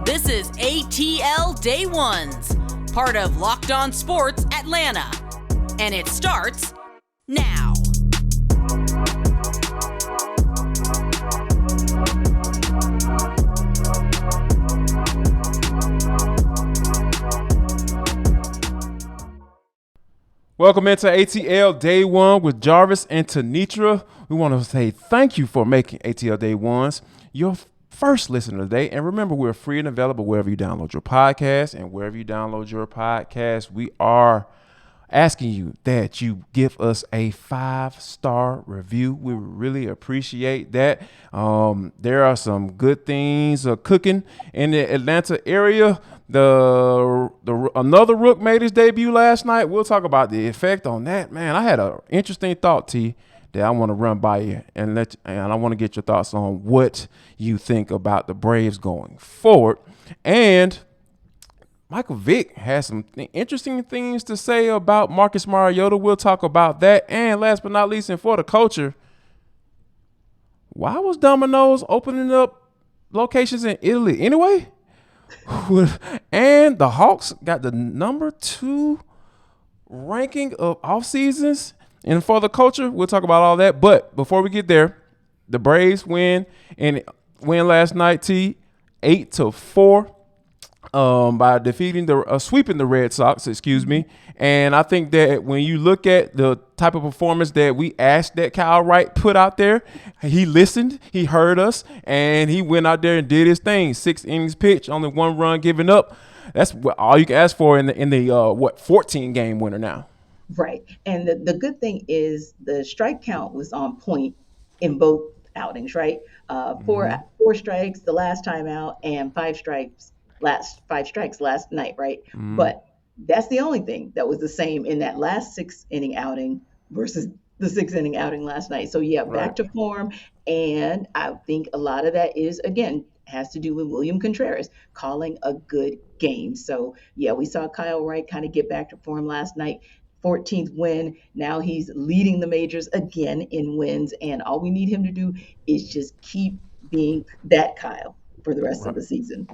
This is ATL Day Ones, part of Locked On Sports Atlanta. And it starts now. Welcome into ATL Day One with Jarvis and Tenitra. We want to say thank you for making ATL Day Ones your first listener today. And remember, we're free and available wherever you download your podcast. And wherever you download your podcast, we are asking you that you give us a 5-star review. We really appreciate that. There are some good things cooking in the Atlanta area. Another Rook made his debut last night. We'll talk about the effect on that. Man, I had an interesting thought, T, that I want to run by you and I want to get your thoughts on what you think about the Braves going forward. And Michael Vick has some interesting things to say about Marcus Mariota. We'll talk about that. And last but not least, and for the culture, why was Domino's opening up locations in Italy anyway? And the Hawks got the number 2 ranking of off seasons. And for the culture, we'll talk about all that. But before we get there, the Braves win last night, T, 8-4. By sweeping the Red Sox, And I think that when you look at the type of performance that we asked that Kyle Wright put out there, he listened, he heard us, and he went out there and did his thing. 6 innings pitched, only 1 run given up. That's all you can ask for in the 14 game winner now. Right. And the good thing is the strike count was on point in both outings, right? Four strikes the last time out and 5 strikes last night, right? But that's the only thing that was the same in that last 6-inning outing versus the 6-inning outing last night. So back to form. And I think a lot of that has to do with William Contreras calling a good game. So we saw Kyle Wright kind of get back to form last night. 14th win. Now he's leading the majors again in wins. And all we need him to do is just keep being that Kyle for the rest of the season.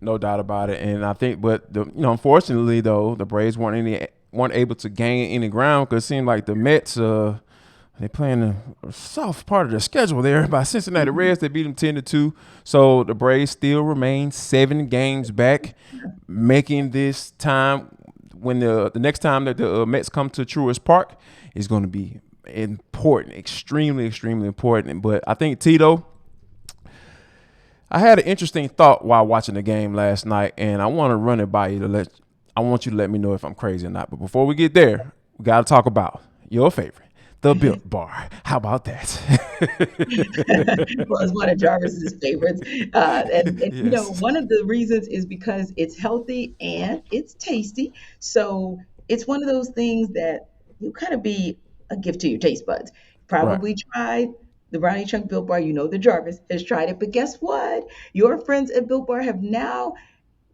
No doubt about it. And I think, unfortunately though, the Braves weren't able to gain any ground because it seemed like the Mets, they playing a soft part of their schedule there by Cincinnati Reds. They beat them 10-2. So the Braves still remain 7 games back, making this time when the next time that the Mets come to Truist Park is going to be important, extremely, extremely important. But I think, Tito, I had an interesting thought while watching the game last night, and I want to run it by you I want you to let me know if I'm crazy or not. But before we get there, we got to talk about your favorite, the Built Bar. How about that? Well, it's one of Jarvis's favorites. One of the reasons is because it's healthy and it's tasty. So it's one of those things that you kind of be a gift to your taste buds. Probably tried the Brownie Chunk Built Bar. You know that Jarvis has tried it. But guess what? Your friends at Built Bar have now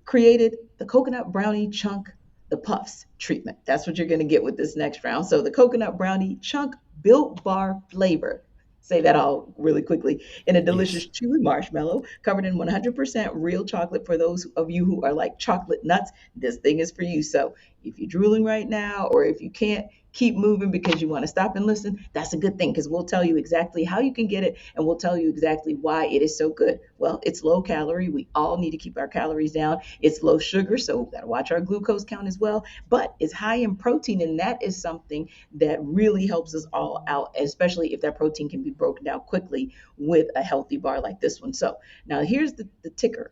created the Coconut Brownie Chunk, the Puffs treatment. That's what you're going to get with this next round. So the Coconut Brownie Chunk Built Bar flavor. Say that all really quickly. In a delicious chewy marshmallow covered in 100% real chocolate. For those of you who are like chocolate nuts, this thing is for you. So if you're drooling right now, or if you can't keep moving because you want to stop and listen, that's a good thing, because we'll tell you exactly how you can get it, and we'll tell you exactly why it is so good. Well, it's low calorie. We all need to keep our calories down. It's low sugar, so we've got to watch our glucose count as well. But it's high in protein, and that is something that really helps us all out, especially if that protein can be broken down quickly with a healthy bar like this one. So now here's the ticker.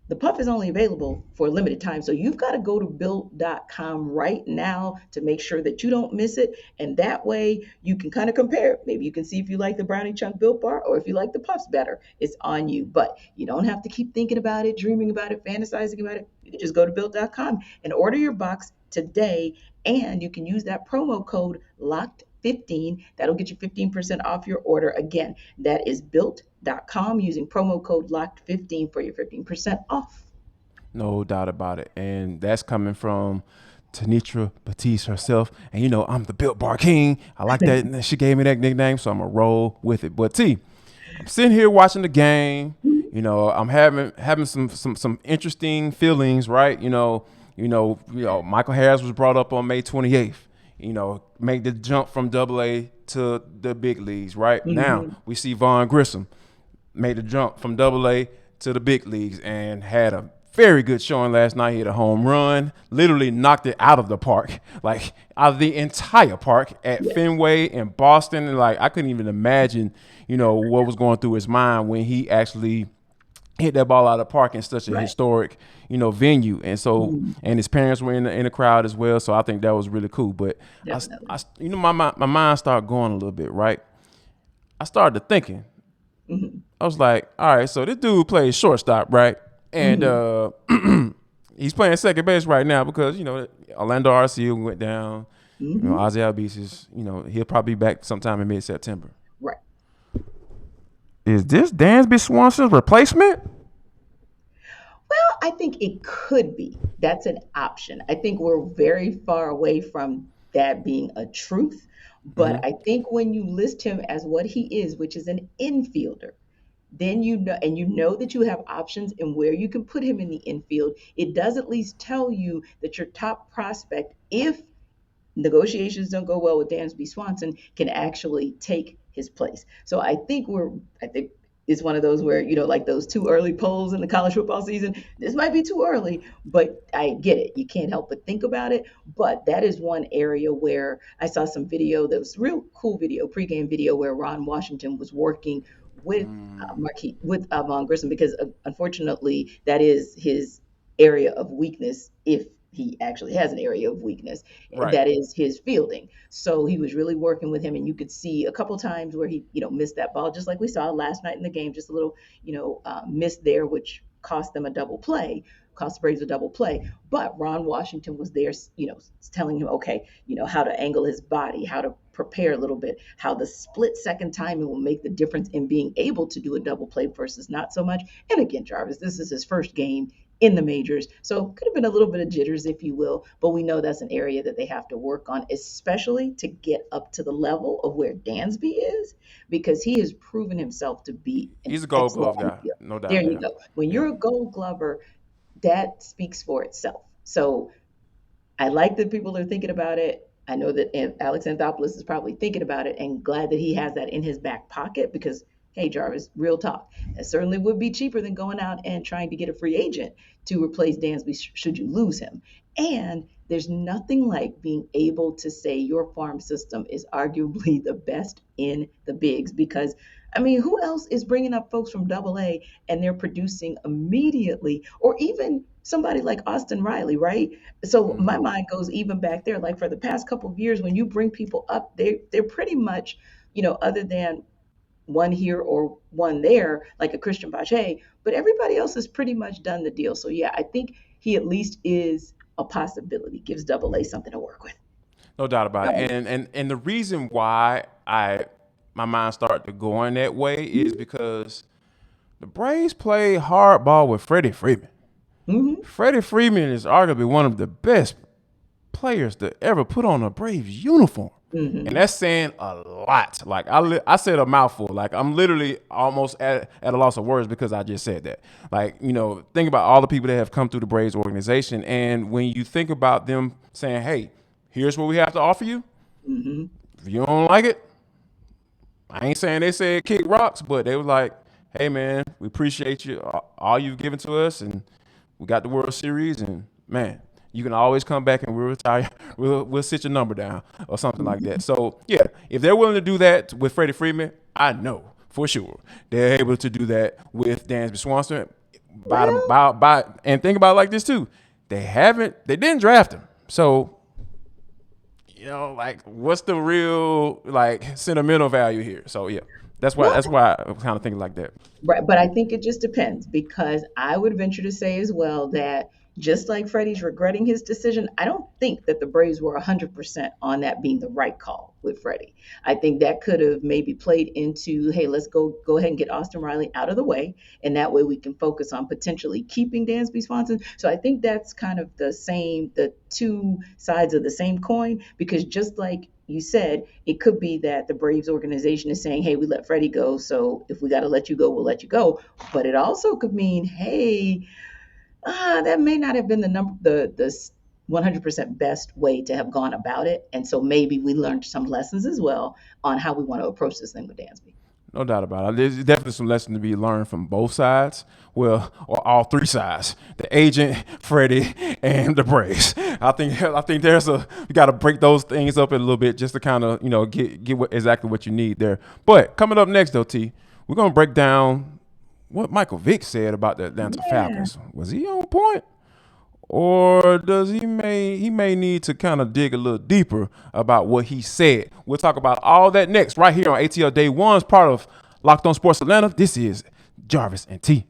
The puff is only available for a limited time, so you've got to go to built.com right now to make sure that you don't miss it. And that way you can kind of compare. Maybe you can see if you like the Brownie Chunk Built Bar or if you like the puffs better. It's on you, but you don't have to keep thinking about it, dreaming about it, fantasizing about it. You can just go to built.com and order your box today, and you can use that promo code LOCKED15. That'll get you 15% off your order. Again, that is built.com using promo code LOCKED15 for your 15% off. No doubt about it. And that's coming from Tenitra, Batiste herself. And, you know, I'm the Built Bar King. I like that. And she gave me that nickname, so I'm going to roll with it. But, T, I'm sitting here watching the game. I'm having some interesting feelings, right? Michael Harris was brought up on May 28th. Make the jump from Double A to the big leagues, right? Now Hmm. we see Vaughn Grissom made the jump from Double A to the big leagues and had a very good showing last night. He had a home run, literally knocked it out of the park, like out of the entire park at Yeah. Fenway in Boston. And like I couldn't even imagine, what was going through his mind when he actually hit that ball out of the park in such a Right. historic, venue. And so, Mhm. and his parents were in the crowd as well. So I think that was really cool. But Definitely. my mind started going a little bit, right? I started thinking, Hmm. I was like, all right, so this dude plays shortstop, right? And Hmm. he's playing second base right now because, Orlando Arcia went down. Hmm. Ozzie Albies, he'll probably be back sometime in mid-September. Right. Is this Dansby Swanson's replacement? Well, I think it could be. That's an option. I think we're very far away from that being a truth. But I think when you list him as what he is, which is an infielder, then you know that you have options and where you can put him in the infield. It does at least tell you that your top prospect, if negotiations don't go well with Dansby Swanson, can actually take his place. So I think it's one of those where, like those too early polls in the college football season, this might be too early, but I get it. You can't help but think about it. But that is one area where I saw some video that was real cool video, pregame video, where Ron Washington was working with Vaughn Grissom because unfortunately that is his area of weakness if he actually has an area of weakness Right. that is his fielding. So he was really working with him, and you could see a couple times where he, missed that ball, just like we saw last night in the game, just a little, miss there, which cost them a double play, cost the Braves a double play. But Ron Washington was there, telling him, okay, how to angle his body, how to prepare a little bit, how the split second timing will make the difference in being able to do a double play versus not so much. And again, Jarvis, this is his first game in the majors. So could have been a little bit of jitters, if you will, but we know that's an area that they have to work on, especially to get up to the level of where Dansby is, because he has proven himself to be an He's a Gold excellent Glove guy, infielder. no There doubt. you Yeah, go. When yeah. you're a gold glover, that speaks for itself. So I like that people are thinking about it. I know that Alex Anthopoulos is probably thinking about it and glad that he has that in his back pocket because, hey, Jarvis, real talk. It certainly would be cheaper than going out and trying to get a free agent to replace Dansby should you lose him. And there's nothing like being able to say your farm system is arguably the best in the bigs because, I mean, who else is bringing up folks from Double A and they're producing immediately, or even somebody like Austin Riley, right? So my mind goes even back there. Like for the past couple of years, when you bring people up, they're pretty much, other than one here or one there, like a Christian Pache, but everybody else has pretty much done the deal. So yeah, I think he at least is a possibility. Gives Double A something to work with. No doubt about it. And the reason why my mind started to go in that way is because the Braves play hardball with Freddie Freeman. Mm-hmm. Freddie Freeman is arguably one of the best players to ever put on a Braves uniform. And Mm-hmm. that's saying a lot. Like I said a mouthful. Like I'm literally almost at a loss of words because I just said that. Like, think about all the people that have come through the Braves organization. And when you think about them saying, hey, here's what we have to offer you. Mm-hmm. If you don't like it, I ain't saying they said kick rocks, but they were like, hey man, we appreciate you, all you've given to us, and we got the World Series, and man, you can always come back and we'll retire. We'll sit your number down or something like that. So yeah, if they're willing to do that with Freddie Freeman, I know for sure they're able to do that with Dansby Swanson. Well, And think about it like this too. They didn't draft him. So like what's the real like sentimental value here? So yeah, well, that's why I'm kind of thinking like that. right, but I think it just depends because I would venture to say as well that just like Freddie's regretting his decision, I don't think that the Braves were 100% on that being the right call with Freddie. I think that could have maybe played into, hey, let's go ahead and get Austin Riley out of the way, and that way we can focus on potentially keeping Dansby Swanson. So I think that's kind of the two sides of the same coin because just like you said, it could be that the Braves organization is saying, hey, we let Freddie go, so if we got to let you go, we'll let you go. But it also could mean, hey, that may not have been the 100% best way to have gone about it. And so maybe we learned some lessons as well on how we want to approach this thing with Dansby. No doubt about it. There's definitely some lessons to be learned from both sides. Well, or all three sides: the agent, Freddie, and the Braves. I think we got to break those things up a little bit just to kind of get exactly what you need there. But coming up next, though, T, we're gonna break down what Michael Vick said about the Atlanta Falcons. Was he on point? Or does he may need to kind of dig a little deeper about what he said? We'll talk about all that next right here on ATL Day One's part of Locked On Sports Atlanta. This is Jarvis and T.